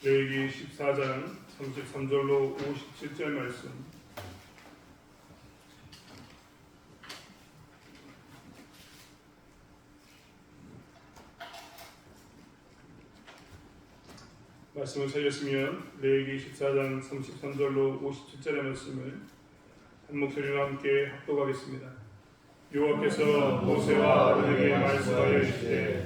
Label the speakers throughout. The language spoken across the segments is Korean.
Speaker 1: 레위기 14장 33절로 57절 말씀. 말씀을 찾으시면 레위기 14장 33절로 57절의 말씀을 한 목소리로 함께 합독하겠습니다. 여호와께서 모세와 아론에게 말씀하여 이르시되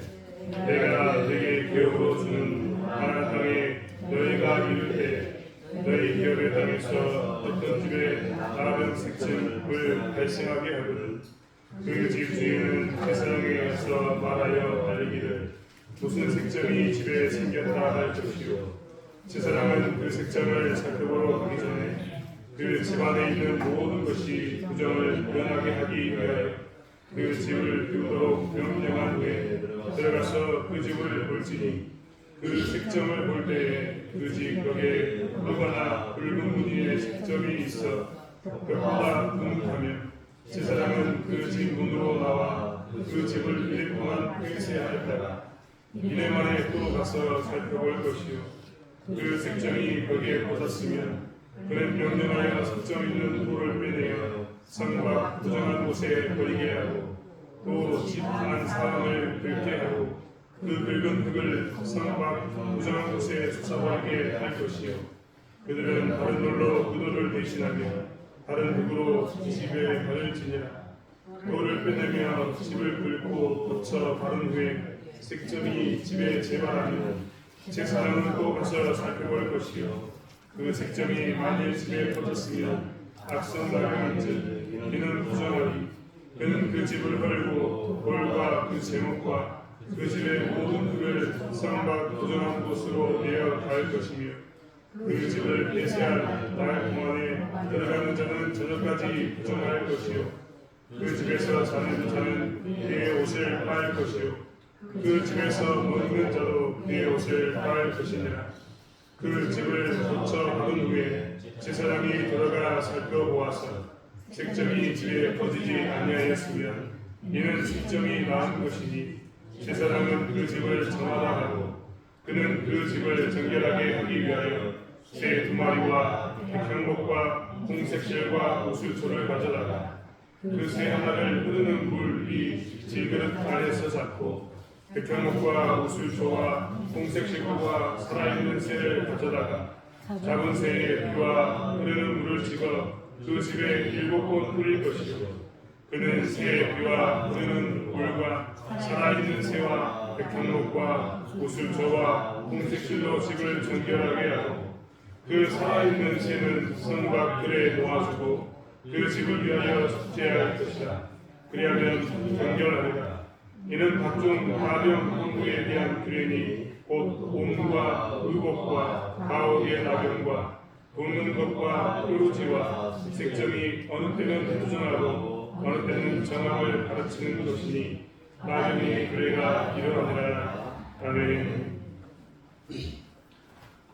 Speaker 1: 내가 네게 기업으로 주는 가나안 땅에 너희가 이를 때 너희 기업의 땅에서 어떤 집에 나병 색증을 발생하게 하거든 그 집 주인은 제사장에게서 말하여 알리기를 무슨 색점이 집에 생겼다 할 것이요 제사장은 그 색점을 살펴보러 가기 전에 그 집 안에 있는 모든 것이 부정을 일어나게 하기 위하여 그 집을 비우도록 명령한 후에 들어가서 그 집을 볼지니 그 색점을 볼 때에 그 집 벽에 붉거나 붉은 무늬의 색점이 있어 벽보다 묵묵하면 제사장은 그 집 문으로 나와 그 집을 1일 동안 맹세하였다가 2년 만에 또 가서 살펴볼 것이요 그 색점이 벽에 벗었으면 그는 명령하여 색점 있는 돌을 빼내어 성 밖 부정한 곳에 버리게 하고 또 집 안 사람을 긁게 하고 그 긁은 흙을 성 밖 부정한 곳에 쏟아버리게 할 것이요 그들은 다른 돌로 그 돌을 대신하며 다른 흙으로 집에 버릴지니라. 돌을 빼내며 집을 긁고 고쳐 바른 후에 색점이 집에 재발하면 제사장은 또 가서 살펴볼 것이요 그 색점이 만일 집에 퍼졌으면 악성 나병인즉 이는 부정하리. 그는 그 집을 헐고 돌과 그 제목과 그 집의 모든 흙을 성 밖 부정한 곳으로 내어 갈 것이며 그 집을 폐쇄할 날 동안에 들어가는 자는 저녁까지 부정할 것이요 그 집에서 자는 자는 그의 옷을 빨 것이요 그 집에서 먹는 자도 그의 옷을 빨 것이니라. 그 집을 고쳐 박은 후에 제사장이 들어가 살펴보아서 색점이 집에 퍼지지 아니하였으면 이는 색점이 나은 것이니 제사장은 그 집을 정하라 하고 그는 그 집을 정결하게 하기 위하여 새 2마리와 백향목과 홍색실과 우슬초를 가져다가 그 새 하나를 흐르는 물 위 질그릇 안에서 잡고 백향목과 우슬초와 홍색실과 살아있는 새를 가져다가 작은 새의 피와 흐르는 물을 찍어 그 집에 7번 뿌릴 것이요 그는 새의 피와 흐르는 물과 살아있는 새와 백향목과 우슬초와 홍색실로 집을 정결하게 하고 그 살아있는 새는 성 밖 들에 놓아주고 그 집을 위하여 축제할 것이다. 그리하면 정결하리라. 이는 각종 나병 항구에 대한 규례니 곧 옴과 의복과 가옥의 나병과 돋는 것과 뾰루지와 색점이 어느 때는 부정하고 어느 때는 정함을 가르치는 것이니 나병의 규례가 이러하니라. 아멘.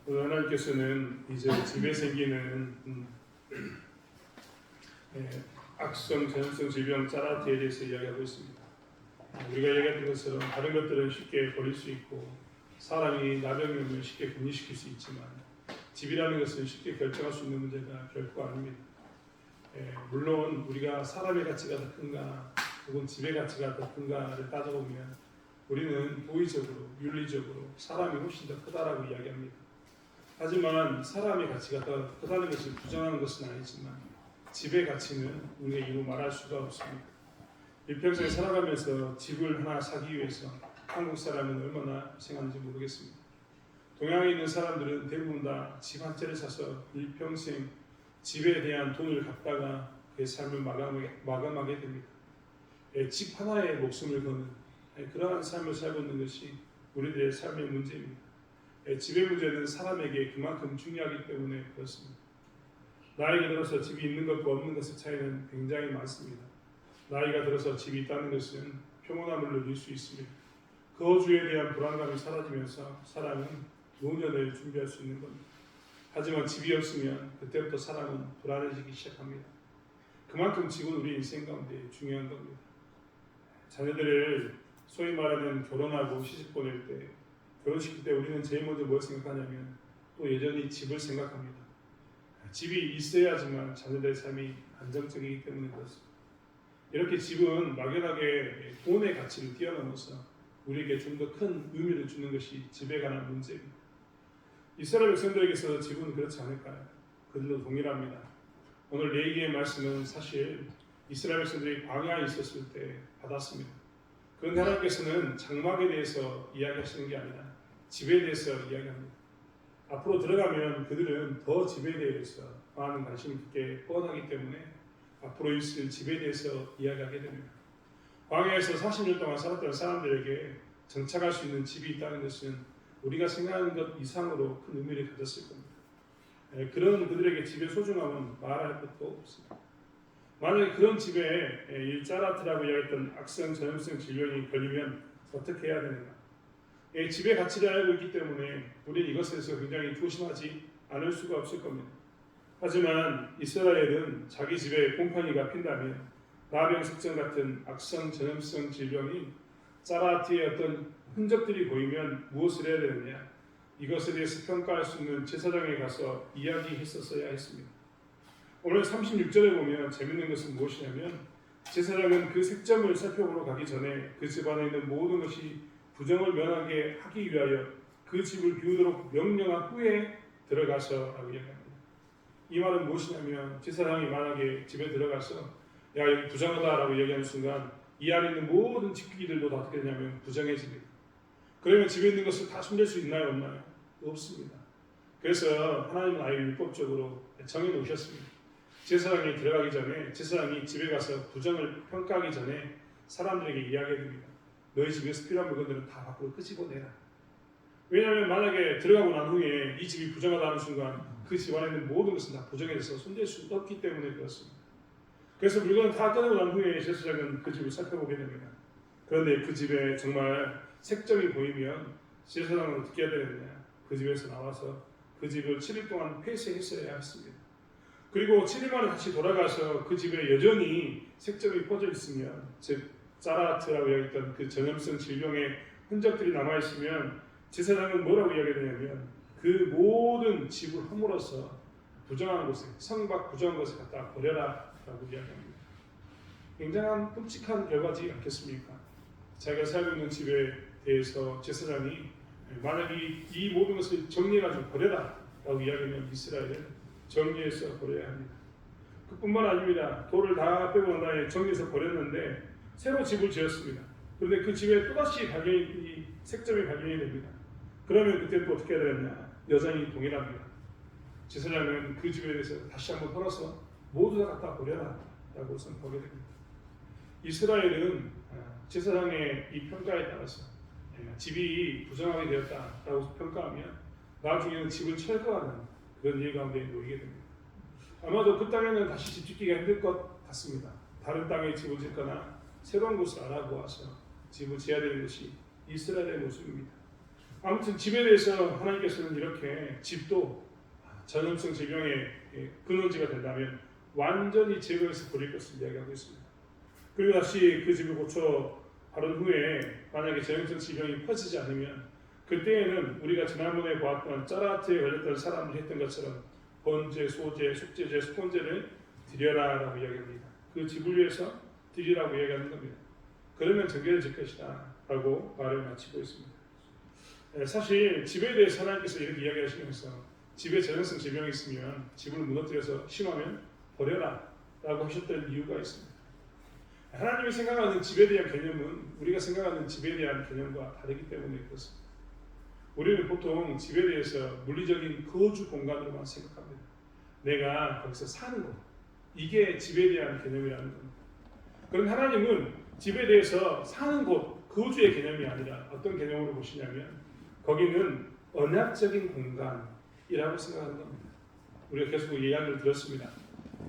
Speaker 1: 하나님께서는 이제 집에 생기는 악성 전염성 질병 짜라티에 대해서 이야기하고 있습니다. 우리가 이야기했던 것처럼 다른 것들은 쉽게 버릴 수 있고 사람이 나병이 오면 쉽게 격리시킬 수 있지만 집이라는 것은 쉽게 결정할 수 있는 문제가 결코 아닙니다. 물론 우리가 사람의 가치가 더 큰가 혹은 집의 가치가 더 큰가를 따져보면 우리는 도의적으로 윤리적으로 사람이 훨씬 더 크다라고 이야기합니다. 하지만 사람의 가치가 더 크다는 것을 부정하는 것은 아니지만 집의 가치는 우리가 이루 말할 수가 없습니다. 일평생 살아가면서 집을 하나 사기 위해서 한국 사람은 얼마나 고생하는지 모르겠습니다. 동양에 있는 사람들은 대부분 다 집 한 채를 사서 일평생 집에 대한 돈을 갚다가 그의 삶을 마감하게 됩니다. 집 하나에 목숨을 거는 그러한 삶을 살고 있는 것이 우리들의 삶의 문제입니다. 집의 문제는 사람에게 그만큼 중요하기 때문에 그렇습니다. 나이가 들어서 집이 있는 것과 없는 것의 차이는 굉장히 많습니다. 나이가 들어서 집이 있다는 것은 평온함을 누릴 수 있습니다. 거주에 대한 불안감이 사라지면서 사람은 노년을 준비할 수 있는 겁니다. 하지만 집이 없으면 그때부터 사람은 불안해지기 시작합니다. 그만큼 집은 우리 인생 가운데 중요한 겁니다. 자녀들을 소위 말하는 결혼하고 시집 보낼 때 결혼시킬 때 우리는 제일 먼저 뭘 생각하냐면 또 여전히 집을 생각합니다. 집이 있어야지만 자녀들의 삶이 안정적이기 때문에 그렇습니다. 이렇게 집은 막연하게 돈의 가치를 뛰어넘어서 우리에게 좀 더 큰 의미를 주는 것이 집에 관한 문제입니다. 이스라엘 백성들에게서 집은 그렇지 않을까요? 그들도 동일합니다. 오늘 레위기의 말씀은 사실 이스라엘 백성들이 광야에 있었을 때 받았습니다. 그런데 하나님께서는 장막에 대해서 이야기하시는 게 아니라 집에 대해서 이야기합니다. 앞으로 들어가면 그들은 더 집에 대해서 많은 관심이 깊게 뻔하기 때문에 앞으로 있을 집에 대해서 이야기하게 됩니다. 광야에서 40년 동안 살았던 사람들에게 정착할 수 있는 집이 있다는 것은 우리가 생각하는 것 이상으로 큰 의미를 가졌을 겁니다. 그런 그들에게 집의 소중함은 말할 것도 없습니다. 만약에 그런 집에 이 짜라트라고 이야기했던 악성 전염성 질병이 걸리면 어떻게 해야 되는가? 집의 가치를 알고 있기 때문에 우리는 이것에 대해서 굉장히 조심하지 않을 수가 없을 겁니다. 하지만 이스라엘은 자기 집에 곰팡이가 핀다면 나병석전 같은 악성 전염성 질병이 짜라트의 어떤 흔적들이 보이면 무엇을 해야 되느냐? 이것에 대해서 평가할 수 있는 제사장에 가서 이야기했었어야 했습니다. 오늘 36절에 보면 재밌는 것은 무엇이냐면 제사장은 그 색점을 살펴보러 가기 전에 그 집 안에 있는 모든 것이 부정을 면하게 하기 위하여 그 집을 비우도록 명령한 후에 들어가서라고 이야기합니다. 이 말은 무엇이냐면 제사장이 만약에 집에 들어가서 야 여기 부정하다라고 얘기하는 순간 이 안에 있는 모든 집기들도 다 어떻게 되냐면 부정해집니다. 그러면 집에 있는 것을 다 손댈 수 있나요? 없나요? 없습니다. 그래서 하나님은 아예 율법적으로 정해놓으셨습니다. 제사장이 들어가기 전에 제사장이 집에 가서 부정을 평가하기 전에 사람들에게 이야기해줍니다. 너희 집에서 필요한 물건들은 다 밖으로 끄집어내라. 왜냐하면 만약에 들어가고 난 후에 이 집이 부정하다는 순간 그 집 안에 있는 모든 것은 다 부정해져서 손댈 수 없기 때문에 그렇습니다. 그래서 물건을 다 꺼내고 난 후에 제사장은 그 집을 살펴보게 됩니다. 그런데 그 집에 정말 색점이 보이면 제사장은 어떻게 해야 되느냐? 그 집에서 나와서 그 집을 7일 동안 폐쇄했어야 했습니다. 그리고 7일 만에 다시 돌아가서 그 집에 여전히 색점이 퍼져 있으면 즉 짜라트라고 이야기했던 그 전염성 질병의 흔적들이 남아있으면 제사장은 뭐라고 이야기하냐면 그 모든 집을 허물어서 부정한 곳에 성박 부정한 곳에 갖다 버려라 라고 이야기합니다. 굉장한 끔찍한 결과지 않겠습니까? 자기가 살고 있는 집에 대해서 제사장이 만약에 이 모든 것을 정리해가지고 버려라 라고 이야기하면 이스라엘은 정리해서 버려야 합니다. 그뿐만 아닙니다. 돌을 다 빼고 난 다음에 정리해서 버렸는데 새로 집을 지었습니다. 그런데 그 집에 또다시 이 색점이 발견이 됩니다. 그러면 그때 또 어떻게 해야 되느냐? 여전히 동일합니다. 제사장은 그 집에 대해서 다시 한번 털어서 모두 다 갖다 버려라 라고 선포하게 됩니다. 이스라엘은 제사장의 이 평가에 따라서 집이 부정하게 되었다라고 평가하면 나중에는 집을 철거하는 그런 일 가운데 놓이게 됩니다. 아마도 그 땅에는 다시 집 짓기가 힘들 것 같습니다. 다른 땅에 집을 짓거나 새로운 곳을 알아보아서 집을 지어야 되는 것이 이스라엘의 모습입니다. 아무튼 집에 대해서 하나님께서는 이렇게 집도 전염성 질병의 근원지가 된다면 완전히 제거해서 버릴 것을 이야기하고 있습니다. 그리고 다시 그 집을 고쳐 바른 후에 만약에 전염성 질병이 퍼지지 않으면 그때에는 우리가 지난번에 보았던 짜라트에 걸렸던 사람들이 했던 것처럼 번제, 소제, 속제제, 속건제를 드려라 라고 이야기합니다. 그 집을 위해서 드리라고 이야기하는 겁니다. 그러면 정결해질 것이다 라고 말을 마치고 있습니다. 사실 집에 대해서 하나님께서 이렇게 이야기하시면서 집에 전염성 질병이 있으면 집을 무너뜨려서 심하면 버려라 라고 하셨던 이유가 있습니다. 하나님이 생각하는 집에 대한 개념은 우리가 생각하는 집에 대한 개념과 다르기 때문에 그렇습니다. 우리는 보통 집에 대해서 물리적인 거주 공간으로만 생각합니다. 내가 거기서 사는 것, 이게 집에 대한 개념이라는 겁니다. 그런데 하나님은 집에 대해서 사는 곳, 거주의 개념이 아니라 어떤 개념으로 보시냐면 거기는 언약적인 공간이라고 생각하는 겁니다. 우리가 계속 이야기를 들었습니다.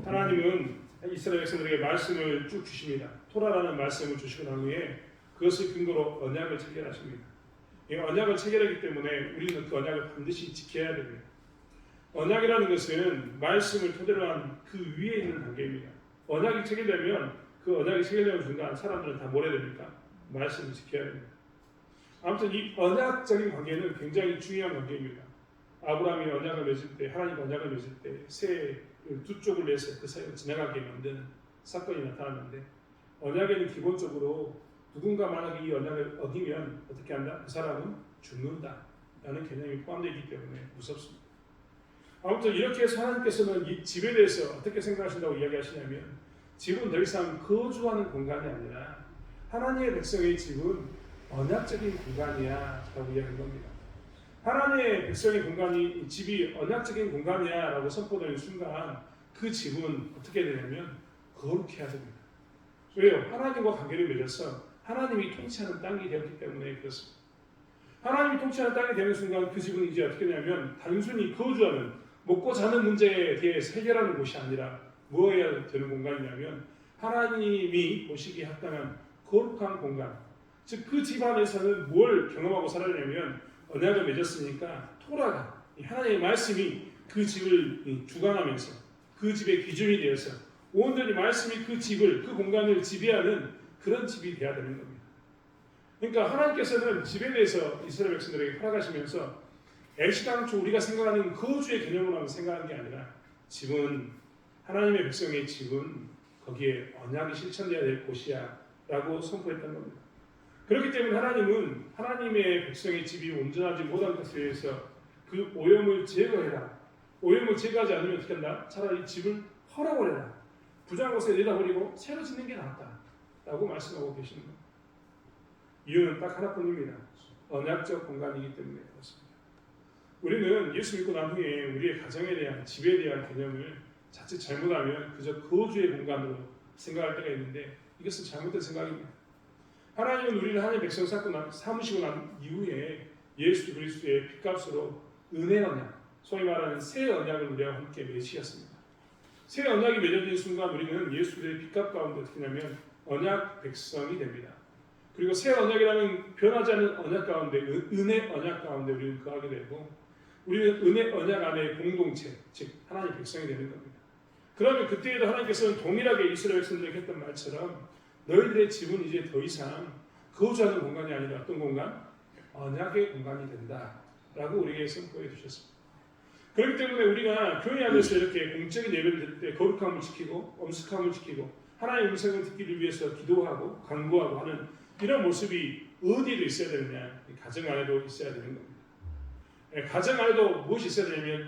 Speaker 1: 하나님은 이스라엘 백성들에게 말씀을 쭉 주십니다. 토라라는 말씀을 주시고 난 후에 그것을 근거로 언약을 체결하십니다. 이 언약을 체결하기 때문에 우리는 그 언약을 반드시 지켜야 됩니다. 언약이라는 것은 말씀을 토대로 한 그 위에 있는 관계입니다. 언약이 체결되면 그 언약이 체결되는 순간 사람들은 다 뭐라 됩니까? 말씀을 지켜야 됩니다. 아무튼 이 언약적인 관계는 굉장히 중요한 관계입니다. 아브라함이 언약을 맺을 때, 하나님과 언약을 맺을 때 새 두 쪽을 내서 그 사이를 지나가게 만드는 사건이 나타나는데, 언약에는 기본적으로 누군가 만약에 이 언약을 어기면 어떻게 한다? 그 사람은 죽는다 라는 개념이 포함되어 있기 때문에 무섭습니다. 아무튼 이렇게 해서 하나님께서는 이 집에 대해서 어떻게 생각하신다고 이야기하시냐면, 집은 더 이상 거주하는 공간이 아니라 하나님의 백성의 집은 언약적인 공간이야 라고 이야기한 겁니다. 하나님의 백성의 공간이, 집이 언약적인 공간이야 라고 선포되는 순간 그 집은 어떻게 되냐면 거룩해야 됩니다. 왜요? 하나님과 관계를 맺어서 하나님이 통치하는 땅이 되었기 때문에 그렇습니다. 하나님이 통치하는 땅이 되는 순간 그 집은 이제 어떻게 되냐면 단순히 거주하는, 먹고 자는 문제에 대해서 해결하는 곳이 아니라 무엇이어야 되는 공간이냐면 하나님이 보시기에 합당한 거룩한 공간, 즉 그 집 안에서는 뭘 경험하고 살아냐면 언약을 맺었으니까 토라가, 하나님의 말씀이 그 집을 주관하면서 그 집의 기준이 되어서 온전히 말씀이 그 집을, 그 공간을 지배하는 그런 집이 되어야 되는 겁니다. 그러니까 하나님께서는 집에 대해서 이스라엘 백성들에게 허락하시면서 애시당초 우리가 생각하는 거주의 개념으로만 생각하는 게 아니라 집은, 하나님의 백성의 집은 거기에 언약이 실천되어야 될 곳이야 라고 선포했던 겁니다. 그렇기 때문에 하나님은 하나님의 백성의 집이 온전하지 못한 것에 대해서 그 오염을 제거해라. 오염을 제거하지 않으면 어떻게 한다? 차라리 집을 헐어버려라. 부정한 것을 내다버리고 새로 짓는 게 낫다 라고 말씀하고 계시는 겁니다. 이유는 딱 하나뿐입니다. 언약적 공간이기 때문에 그렇습니다. 우리는 예수 믿고 난 후에 우리의 가정에 대한, 집에 대한 개념을 자칫 잘못하면 그저 거주의 공간으로 생각할 때가 있는데 이것은 잘못된 생각입니다. 하나님은 우리를 하나님의 백성 삼으시고 난 이후에 예수 그리스도의 핏값으로 은혜 언약, 소위 말하는 새 언약을 우리와 함께 맺으셨습니다. 새 언약이 맺어진 순간 우리는 예수의 핏값 가운데 어떻게 하냐면 언약 백성이 됩니다. 그리고 새 언약이라는 변하지 않는 언약 가운데, 은혜 언약 가운데 우리는 거하게 되고, 우리는 은혜 언약 안에 공동체, 즉 하나님의 백성이 되는 겁니다. 그러면 그때에도 하나님께서는 동일하게 이스라엘 백성들에게 했던 말처럼 너희들의 집은 이제 더 이상 거주하는 공간이 아니라 어떤 공간? 언약의 공간이 된다라고 우리에게 선포해 주셨습니다. 그렇기 때문에 우리가 교회 안에서 이렇게 공적인 예배를 드릴 때 거룩함을 지키고 엄숙함을 지키고 하나님의 음성을 듣기를 위해서 기도하고 간구하고 하는 이런 모습이 어디에도 있어야 되느냐? 가정 안에도 있어야 되는 겁니다. 가정 안에도 무엇이 있어야 되냐면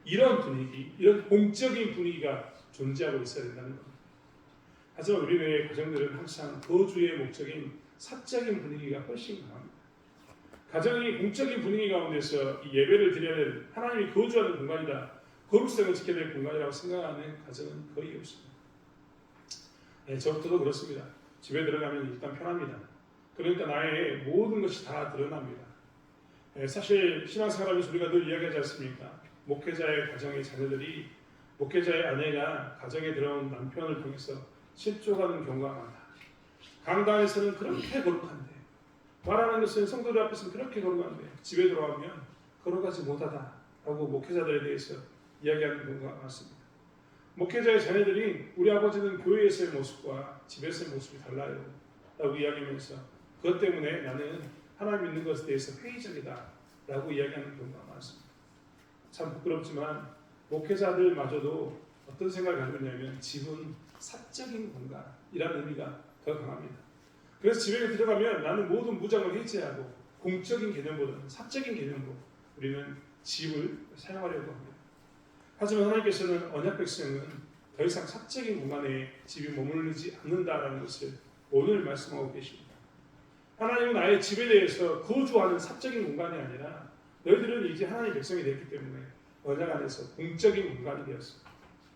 Speaker 1: 이런 분위기, 이런 공적인 분위기가 존재하고 있어야 된다는 겁니다. 하지만 우리의 가정들은 항상 거주의 목적인 사적인 분위기가 훨씬 강합니다. 가정이 공적인 분위기 가운데서 이 예배를 드려야 될, 하나님이 거주하는 공간이다, 거룩성을 지켜야 될 공간이라고 생각하는 가정은 거의 없습니다. 저부터도 그렇습니다. 집에 들어가면 일단 편합니다. 그러니까 나의 모든 것이 다 드러납니다. 사실 신앙생활하면서 우리가 늘 이야기하지 않습니까? 목회자의 가정의 자녀들이, 목회자의 아내가 가정에 들어온 남편을 통해서 실족하는 경우가 많다. 강단에서는 그렇게 거룩한데, 말하는 것은 성도들 앞에서는 그렇게 거룩한데 집에 들어가면 거룩하지 못하다라고 목회자들에 대해서 이야기하는 경우가 많습니다. 목회자의 자녀들이 우리 아버지는 교회에서의 모습과 집에서의 모습이 달라요 라고 이야기하면서 그것 때문에 나는 하나님 믿는 것에 대해서 회의적이다 라고 이야기하는 경우가 많습니다. 참 부끄럽지만 목회자들마저도 어떤 생각을 가지고 있냐면 집은 사적인 공간이라는 의미가 더 강합니다. 그래서 집에 들어가면 나는 모든 무장을 해제하고 공적인 개념보다는 사적인 개념으로 우리는 집을 사용하려고 합니다. 하지만 하나님께서는 언약 백성은 더 이상 사적인 공간에 집이 머무르지 않는다라는 것을 오늘 말씀하고 계십니다. 하나님은 아예 집에 대해서 거주하는 사적인 공간이 아니라 너희들은 이제 하나님의 백성이 됐기 때문에 언약 안에서 공적인 공간이 되었어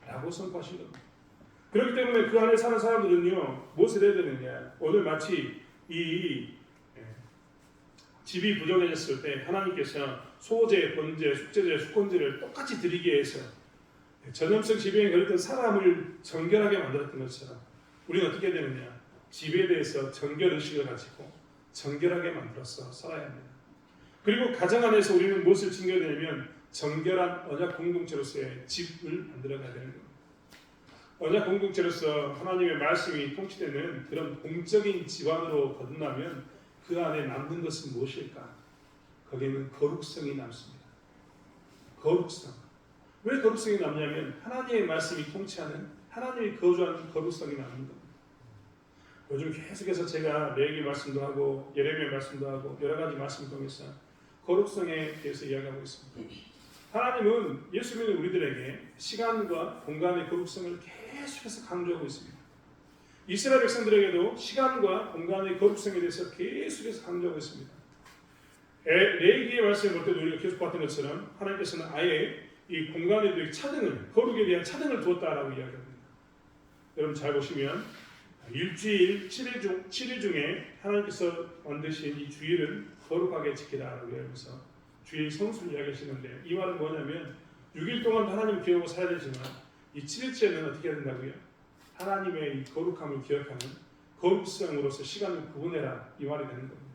Speaker 1: 라고 선포하신 겁니다. 그렇기 때문에 그 안에 사는 사람들은요, 무엇을 해야 되느냐? 오늘 마치 이 집이 부정해졌을 때 하나님께서 소제, 번제, 숙제제, 수kon제를 똑같이 드리게 해서 전염성 질병에 걸렸던 사람을 정결하게 만들었던 것처럼 우리는 어떻게 되느냐? 집에 대해서 정결의식을 가지고 정결하게 만들어서 살아야 합니다. 그리고 가정 안에서 우리는 무엇을 챙겨야 되냐면 정결한 언약 공동체로서의 집을 만들어가야 되는 겁니다. 언약 공동체로서 하나님의 말씀이 통치되는 그런 공적인 집안으로 거듭나면 그 안에 남는 것은 무엇일까? 거기에는 거룩성이 남습니다. 거룩성. 왜 거룩성이 남냐면 하나님의 말씀이 통치하는 하나님이 거주하는 거룩성이 남는 겁니다. 요즘 계속해서 제가 레위기 말씀도 하고 예레미야 말씀도 하고 여러 가지 말씀을 통해서 거룩성에 대해서 이야기하고 있습니다. 하나님은 예수 믿는 우리들에게 시간과 공간의 거룩성을 계속해서 강조하고 있습니다. 이스라엘 백성들에게도 시간과 공간의 거룩성에 대해서 계속해서 강조하고 있습니다. 레위기의 말씀을 볼 때도 우리가 계속 봤던 것처럼 하나님께서는 아예 이 공간에도 차등을, 거룩에 대한 차등을 두었다라고 이야기합니다. 여러분 잘 보시면 일주일 7일 중에 하나님께서 만드신 이 주일은 거룩하게 지키라라고 이야기하면서 주일 성수를 이야기하시는데, 이 말은 뭐냐면 6일 동안 하나님을 기억하고 살아야 되지만 이 7일째는 어떻게 해야 된다고요? 하나님의 이 거룩함을 기억하는 거룩성으로서 시간을 구분해라, 이 말이 되는 겁니다.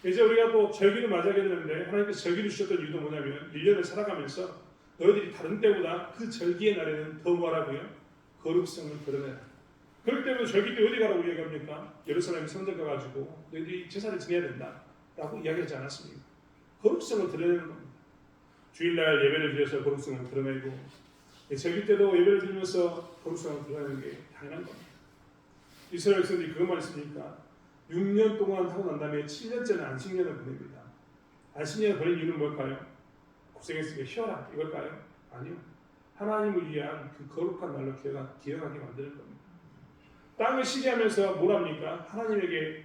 Speaker 1: 이제 우리가 또 절기를 맞이하게 되는데, 하나님께서 절기를 주셨던 이유도 뭐냐면 1년을 살아가면서 너희들이 다른 때보다 그 절기의 날에는 더 뭐라고요? 거룩성을 드러내라. 그렇기 때문에 절기 때 어디 가라고 이야기합니까? 예루살렘 성전 가가지고 너희들이 제사를 지내야 된다 라고 이야기하지 않았습니까? 거룩성을 드러내는 겁니다. 주일날 예배를 드려서 거룩성을 드러내고, 절기 때도 예배를 드리면서 거룩성을 드러내는 게 당연한 겁니다. 이스라엘 백성들이 그것만 했으니까 6년 동안 하고 난 다음에 7년째는 안식년을 보냅니다. 안식년을 보낸 이유는 뭘까요? 고생했으니까 쉬어라 이걸까요? 아니요. 하나님을 위한 그 거룩한 날로 기억하게 만드는 겁니다. 땅을 쉬게 하면서 뭘 합니까? 하나님에게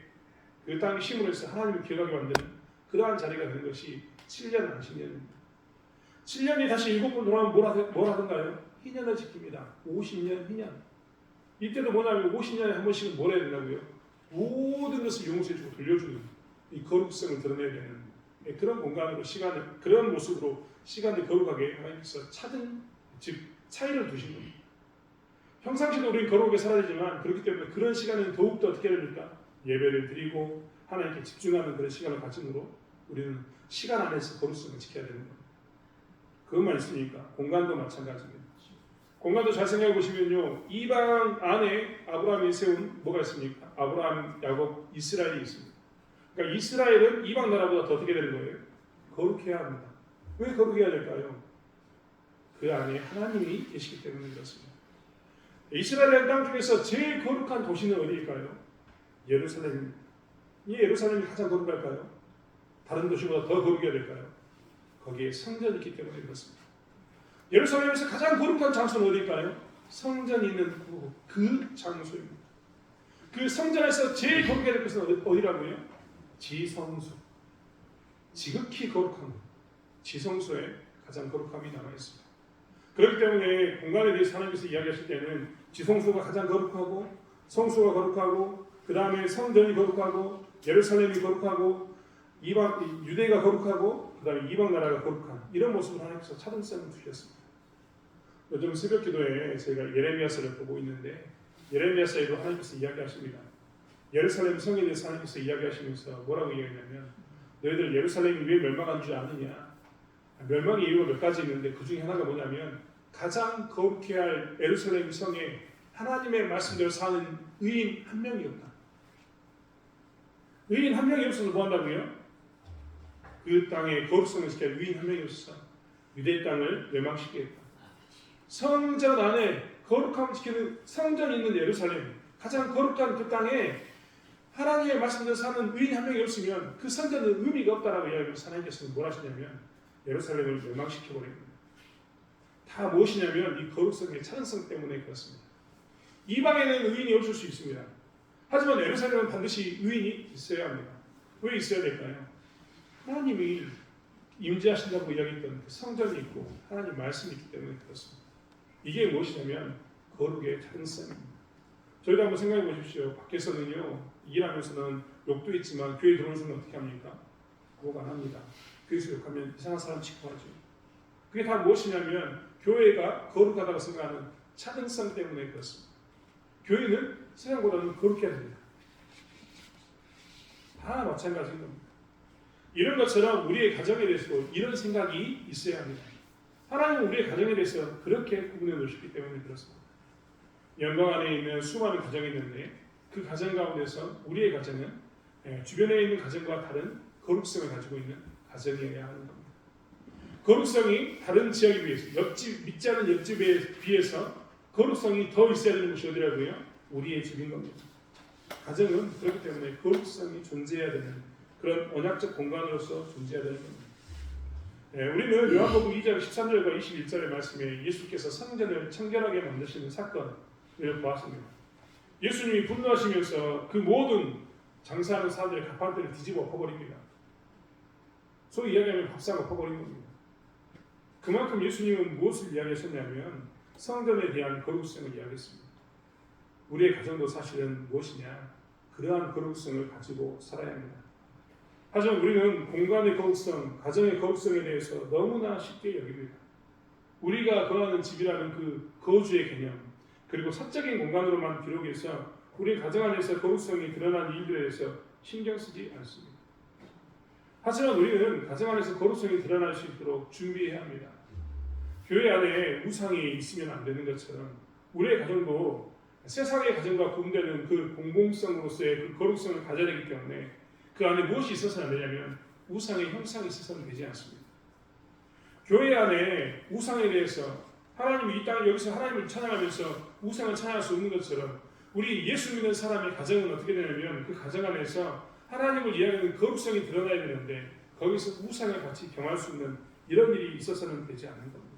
Speaker 1: 그 땅이 쉼으로 해서 하나님을 기억하게 만드는 그러한 자리가 되는 것이 7년 안식년입니다. 7년이 다시 7번 돌아오면 뭘 하던가요? 희년을 지킵니다. 50년 희년. 이때도 뭐냐면 50년에 한 번씩은 뭘 해야 된다고요? 모든 것을 용서해주고 돌려주는 이 거룩성을 드러내야 되는 그런 공간으로 시간을, 그런 모습으로 시간을 거룩하게 하나님께서 차등, 즉 차이를 두신 겁니다. 평상시도 우리는 거룩하게 살아야 되지만, 그렇기 때문에 그런 시간은 더욱더 어떻게 해야 됩니까? 예배를 드리고 하나님께 집중하는 그런 시간을 가짐으로 우리는 시간 안에서 거룩성을 지켜야 되는 겁니다. 그것만 있으니까 공간도 마찬가지입니다. 공간도 잘 생각해 보시면요, 이방 안에 아브라함이 세운 뭐가 있습니까? 아브라함, 야곱, 이스라엘이 있습니다. 그러니까 이스라엘은 이방 나라보다 더 어떻게 되는 거예요? 거룩해야 합니다. 왜 거룩해야 될까요? 그 안에 하나님이 계시기 때문에 그렇습니다. 이스라엘 땅 중에서 제일 거룩한 도시는 어디일까요? 예루살렘입니다. 이 예루살렘이 가장 거룩할까요? 다른 도시보다 더 거룩해야 될까요? 거기에 성전이 있기 때문에 그렇습니다. 예루살렘에서 가장 거룩한 장소는 어디일까요? 성전이 있는 그 장소입니다. 그 성전에서 제일 거룩해야 될 것은 어디라고요? 지성소. 지극히 거룩한 것. 지성소에 가장 거룩함이 남아있습니다. 그렇기 때문에 공간에 대해서 하나님께서 이야기하실 때는 지성소가 가장 거룩하고, 성소가 거룩하고, 그 다음에 성전이 거룩하고, 예루살렘이 거룩하고, 유대가 거룩하고, 그 다음에 이방 나라가 거룩한 이런 모습을 하나님께서 차등성을 두셨습니다. 요즘 새벽 기도에 저희가 예레미야서를 보고 있는데, 예레미야서에도 하나님께서 이야기하십니다. 예루살렘 성에 대해서 하나님께서 이야기하시면서 뭐라고 이야기하냐면, 너희들 예루살렘이 왜 멸망한 줄 아느냐? 멸망의 이유가 몇 가지 있는데 그 중에 하나가 뭐냐면, 가장 거룩해야 할 예루살렘 성에 하나님의 말씀대로 사는 의인 한 명이 없다. 의인 한 명이 없어서 뭐 한다고요? 그 땅에 거룩성을 지켜야 할 의인 한 명이 없어서 유대 땅을 멸망시키겠다. 성전 안에 거룩함을 지키는 성전이 있는 예루살렘, 가장 거룩한 그 땅에 하나님의 말씀대로 사는 의인 한 명이 없으면 그 성전은 의미가 없다라고 이야기하면서 하나님께서는 뭘 하시냐면 예루살렘을 멸망시켜버립니다. 다 무엇이냐면 이 거룩성의 차등성 때문에 그렇습니다. 이방에는 의인이 없을 수 있습니다. 하지만 예루살렘은 반드시 의인이 있어야 합니다. 왜 있어야 될까요? 하나님이 임재하신다고 이야기했던 그 성전이 있고 하나님 말씀이 있기 때문에 그렇습니다. 이게 무엇이냐면 거룩의 차등성입니다. 저희도 한번 생각해 보십시오. 밖에서는요, 일하면서는 욕도 있지만 교회 들어오는 순간 어떻게 합니까? 욕 안 합니다. 교회에서 욕하면 이상한 사람 취급하죠. 그게 다 무엇이냐면 교회가 거룩하다고 생각하는 차등성 때문에 그렇습니다. 교회는 세상보다는 거룩해야 됩니다. 다 마찬가지인 겁니다. 이런 것처럼 우리의 가정에 대해서도 이런 생각이 있어야 합니다. 하나님은 우리의 가정에 대해서 그렇게 구분해 놓으셨기 때문에 그렇습니다. 영광 안에 있는 수많은 가정이 있는데 그 가정 가운데서 우리의 가정은 주변에 있는 가정과 다른 거룩성을 가지고 있는 가정이어야 하는 겁니다. 거룩성이 다른 지역에 비해서 믿지 않은 옆집에 비해서 거룩성이 더 있어야 되는 곳이 어디라고요? 우리의 집인 겁니다. 가정은 그렇기 때문에 거룩성이 존재해야 되는 그런 언약적 공간으로서 존재해야 되는 겁니다. 우리는 요한복음 2장 13절과 21절의 말씀에 예수께서 성전을 청결하게 만드시는 사건을 보았습니다. 예수님이 분노하시면서 그 모든 장사하는 사람들의 가판대를 뒤집어 엎어버립니다. 소위 이야기하면 밥상 엎어버린 겁니다. 그만큼 예수님은 무엇을 이야기하셨냐면 성전에 대한 거룩성을 이야기했습니다. 우리의 가정도 사실은 무엇이냐? 그러한 거룩성을 가지고 살아야 합니다. 하지만 우리는 공간의 거룩성, 가정의 거룩성에 대해서 너무나 쉽게 여깁니다. 우리가 거하는 집이라는 그 거주의 개념, 그리고 사적인 공간으로만 기록해서 우리 가정 안에서 거룩성이 드러난 일들에 대해서 신경 쓰지 않습니다. 하지만 우리는 가정 안에서 거룩성이 드러날 수 있도록 준비해야 합니다. 교회 안에 우상이 있으면 안 되는 것처럼 우리의 가정도 세상의 가정과 구분되는 그 공공성으로서의 그 거룩성을 가져야 되기 때문에 그 안에 무엇이 있어서는 안 되냐면 우상의 형상이 있어서는 되지 않습니다. 교회 안에 우상에 대해서 하나님이 이 땅에 여기서 하나님을 찬양하면서 우상을 찬양할 수 없는 것처럼 우리 예수 믿는 사람의 가정은 어떻게 되냐면 그 가정 안에서 하나님을 이야기하는 거룩성이 드러나야 되는데 거기서 우상을 같이 경할 수 있는 이런 일이 있어서는 되지 않는 겁니다.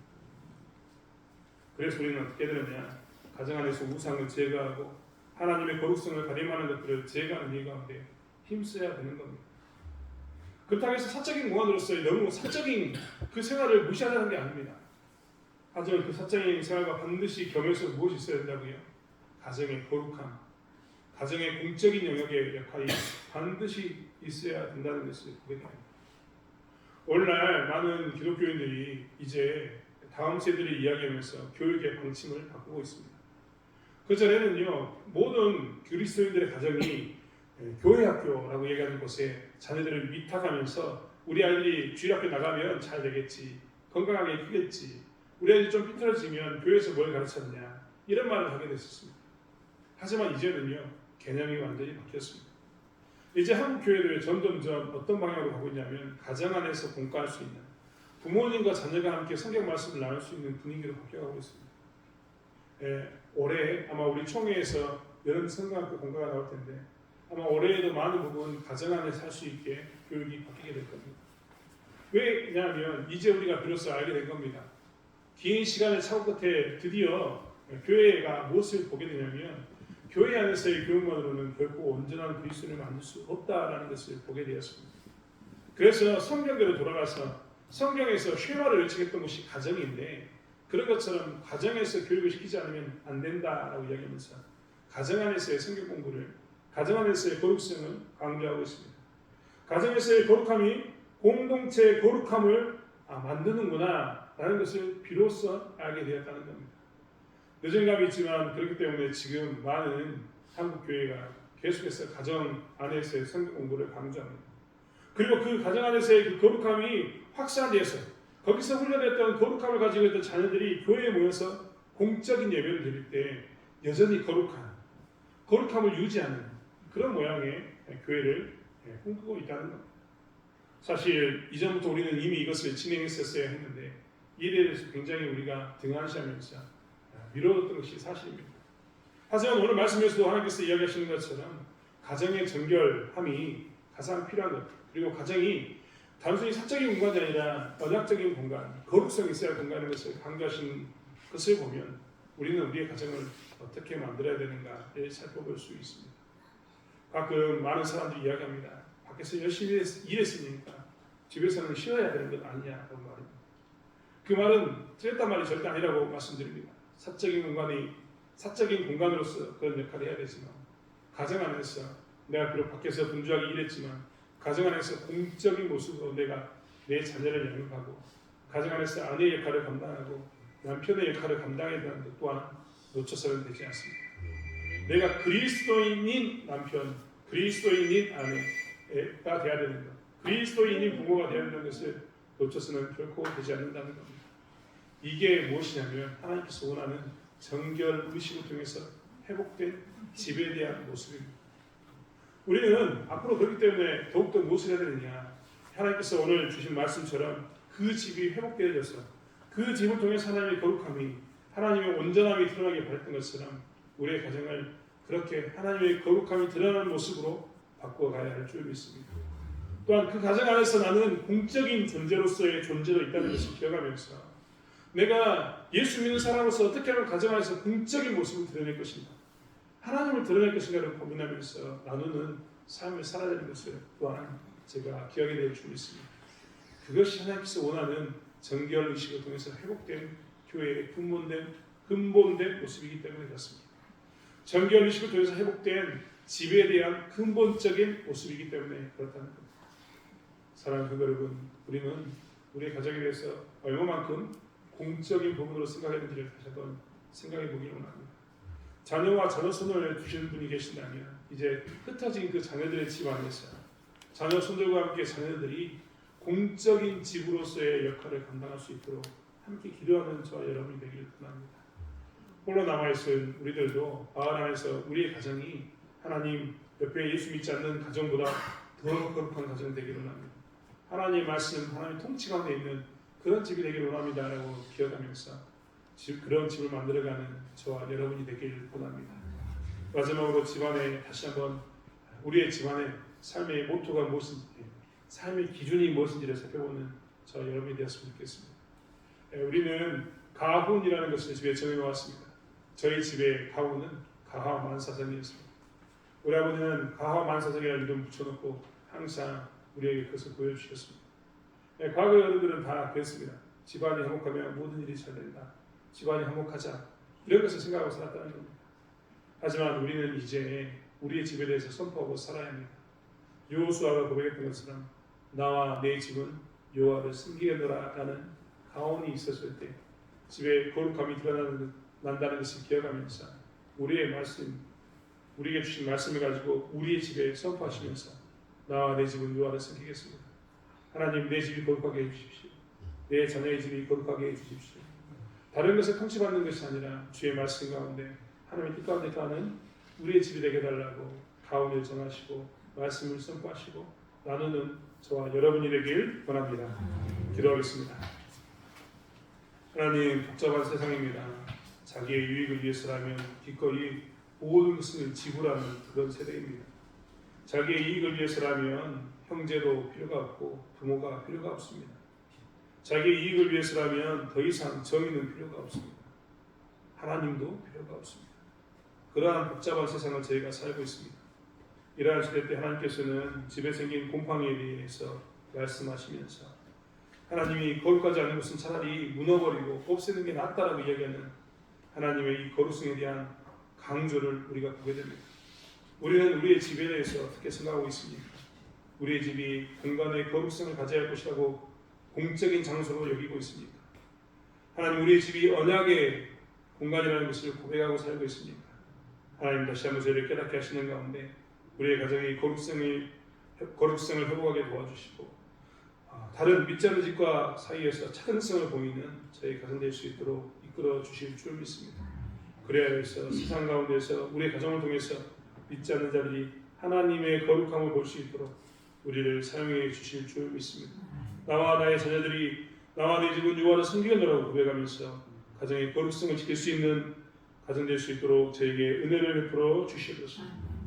Speaker 1: 그래서 우리는 어떻게 되느냐? 가정 안에서 우상을 제거하고 하나님의 거룩성을 가림하는 것들을 제거하는 일 가운데 힘써야 되는 겁니다. 그렇다고 해서 사적인 공간으로서의 너무 사적인 그 생활을 무시하자는 게 아닙니다. 하지만 그 사적인 생활과 반드시 겸해서 무엇이 있어야 된다고요? 가정의 거룩함, 가정의 공적인 영역의 역할이 반드시 있어야 된다는 것을 보게 됩니다. 오늘날 많은 기독교인들이 이제 다음 세대를 이야기하면서 교육의 방침을 바꾸고 있습니다. 그전에는요, 모든 그리스도인들의 가정이 교회 학교라고 얘기하는 곳에 자녀들을 위탁하면서 우리 아이들이 주일학교 나가면 잘 되겠지, 건강하게 크겠지, 우리 아이들이 좀 삐뚤어지면 교회에서 뭘 가르쳤냐 이런 말을 하게 됐었습니다. 하지만 이제는요, 개념이 완전히 바뀌었습니다. 이제 한국 교회들이 점점점 어떤 방향으로 가고 있냐면 가정 안에서 공과할 수 있는 부모님과 자녀가 함께 성경 말씀을 나눌 수 있는 분위기로 바뀌어가고 있습니다. 올해 아마 우리 총회에서 여름 성경학교 공과가 나올 텐데 아마 올해에도 많은 부분 가정 안에서 할 수 있게 교육이 바뀌게 될 겁니다. 왜냐하면 이제 우리가 비로소 알게 된 겁니다. 긴 시간의 착오 끝에 드디어 교회가 무엇을 보게 되냐면 교회 안에서의 교육만으로는 결코 온전한 그리스도인을 만들 수 없다라는 것을 보게 되었습니다. 그래서 성경대로 돌아가서 성경에서 쉐마를 외치겠던 것이 가정인데 그런 것처럼 가정에서 교육을 시키지 않으면 안 된다라고 이야기하면서 가정 안에서의 성경 공부를, 가정 안에서의 거룩성을 강조하고 있습니다. 가정에서의 거룩함이 공동체의 거룩함을 만드는구나 라는 것을 비로소 알게 되었다는 겁니다. 늦은 감이 있지만 그렇기 때문에 지금 많은 한국 교회가 계속해서 가정 안에서의 성경 공부를 강조합니다. 그리고 그 가정 안에서의 그 거룩함이 확산돼서 거기서 훈련했던 거룩함을 가지고 있던 자녀들이 교회에 모여서 공적인 예배를 드릴 때 여전히 거룩함을 유지하는 그런 모양의 교회를 꿈꾸고 있다는 겁니다. 사실 이전부터 우리는 이미 이것을 진행했었어야 했는데 이에 대해서 굉장히 우리가 등한시하면서 미뤄뒀던 것이 사실입니다. 하지만 오늘 말씀에서도 하나님께서 이야기하시는 것처럼 가정의 정결함이 가장 필요한 것, 그리고 가정이 단순히 사적인 공간이 아니라 언약적인 공간, 거룩성이 있어야 할 공간인 것을 강조하신 것을 보면 우리는 우리의 가정을 어떻게 만들어야 되는가를 살펴볼 수 있습니다. 가끔 많은 사람들이 이야기합니다. 밖에서 열심히 일했으니까 집에서는 쉬어야 되는 것 아니냐라고 말합니다. 그 말은 틀렸단 말이 절대 아니라고 말씀드립니다. 사적인 공간으로서 그런 역할을 해야 되지만 가정 안에서 내가 비록 밖에서 분주하게 일했지만 가정 안에서 공적인 모습으로 내가 내 자녀를 양육하고 가정 안에서 아내의 역할을 감당하고 남편의 역할을 감당해야 되는 것 또한 놓쳐서는 되지 않습니다. 내가 그리스도인인 남편, 그리스도인인 아내가 되어야 되는 것, 그리스도인인 부모가 되어야 되는 것을 놓쳐서는 결코 되지 않는다는 겁니다. 이게 무엇이냐면 하나님께서 원하는 정결 의식을 통해서 회복된 집에 대한 모습입니다. 우리는 앞으로 그렇기 때문에 더욱더 무엇을 해야 되느냐, 하나님께서 오늘 주신 말씀처럼 그 집이 회복되어져서 그 집을 통해 하나님의 거룩함이, 하나님의 온전함이 드러나게 바랬던 것처럼 우리의 가정을 그렇게 하나님의 거룩함이 드러나는 모습으로 바꿔가야 할 줄 믿습니다. 또한 그 가정 안에서 나는 공적인 존재로서의 존재도 있다는 것을 기억하면서 내가 예수 믿는 사람으로서 어떻게 하면 가정 안에서 공적인 모습을 드러낼 것인가, 하나님을 드러낼 것인가를 고민하면서 나누는 삶을 살아야 되는 것을 또한 제가 기억하게 될 줄 믿습니다. 그것이 하나님께서 원하는 정결 의식을 통해서 회복된 교회의 근본된 모습이기 때문에 그렇습니다. 정결 의식을 통해서 회복된 집에 대한 근본적인 모습이기 때문에 그렇다는 겁니다. 사랑하는 성도 여러분, 우리는 우리의 가정에 대해서 얼마만큼 공적인 부분으로 생각했는지를 다시 한번 생각해 보기를 원합니다. 자녀와 자녀손을 두시는 분이 계신다면 이제 흩어진 그 자녀들의 집 안에서 자녀 손들과 함께 자녀들이 공적인 집으로서의 역할을 감당할 수 있도록 함께 기도하는 저와 여러분이 되기를 원합니다. 홀로 남아있을 우리들도 마을 안에서 우리의 가정이 하나님 옆에 예수 믿지 않는 가정보다 더 거룩한 가정 되기를 원합니다. 하나님의 말씀, 하나님의 통치 가운데 있는 그런 집이 되기를 원합니다라고 기억하면서 그런 집을 만들어가는 저와 여러분이 되기를 원합니다. 마지막으로 집안에 다시 한번 우리의 집안의 삶의 모토가 무엇인지, 삶의 기준이 무엇인지를 살펴보는 저와 여러분이 되었으면 좋겠습니다. 우리는 가훈이라는 것을 집에 정해놓았습니다. 저희 집의 가훈은 가화만사성이었습니다. 우리 아버지는 가화만사성이라는 이름 붙여놓고 항상 우리에게 그것을 보여주셨습니다. 과거 어른들은 다 그랬습니다. 집안이 화목하면 모든 일이 잘 된다. 집안이 화목하자. 이런 것을 생각하고 살았다는 겁니다. 하지만 우리는 이제 우리의 집에 대해서 선포하고 살아야 합니다. 여호수아가 고백했던 것처럼 나와 내 집은 여호와를 섬기겠노라라는 가훈이 있었을 때 집에 거룩함이 드러난다는 것을 기억하면서 우리의 말씀, 우리에게 주신 말씀을 가지고 우리의 집에 선포하시면서 나와 내 집은 여호와를 섬기겠습니다. 하나님, 내 집이 거룩하게 해주십시오. 내 자녀의 집이 거룩하게 해주십시오. 다른 것을 통치받는 것이 아니라 주의 말씀 가운데 하나님의 뜻 가운데 가는 우리의 집이 되게 달라고 가운을 정하시고 말씀을 선포하시고 나누는 저와 여러분이 되길 원합니다. 기도하겠습니다. 하나님, 복잡한 세상입니다. 자기의 유익을 위해서라면 기꺼이 모든 것을 지불하는 그런 세대입니다. 자기의 이익을 위해서라면 형제도 필요가 없고 부모가 필요가 없습니다. 자기의 이익을 위해서라면 더 이상 정의는 필요가 없습니다. 하나님도 필요가 없습니다. 그러한 복잡한 세상을 저희가 살고 있습니다. 이러한 시대 때 하나님께서는 집에 생긴 곰팡이에 대해서 말씀하시면서 하나님이 거룩하지 않은 것은 차라리 무너버리고 없애는 게 낫다라고 이야기하는 하나님의 이 거룩성에 대한 강조를 우리가 보게 됩니다. 우리는 우리의 집에 대해서 어떻게 생각하고 있습니까? 우리의 집이 공간의 거룩성을 가져야 할 것이라고 공적인 장소로 여기고 있습니까? 하나님, 우리의 집이 언약의 공간이라는 것을 고백하고 살고 있습니까? 하나님, 다시 한번 저희를 깨닫게 하시는 가운데 우리의 가정의 거룩성을 회복하게 도와주시고 다른 믿지 않는 집과 사이에서 차근성을 보이는 저희 가정 될 수 있도록 이끌어 주실 줄 믿습니다. 그래야 해서 세상 가운데서 우리의 가정을 통해서 믿지 않는 자들이 하나님의 거룩함을 볼 수 있도록 우리를 사용해 주실 줄 믿습니다. 나와 나의 자녀들이 나와 내 집은 여호와를 섬기겠노라고 고백하면서 가정의 거룩성을 지킬 수 있는 가정 될 수 있도록 저에게 은혜를 베풀어 주시옵소서.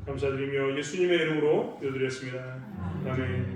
Speaker 1: 감사드리며 예수님의 이름으로 기도드렸습니다. 아멘.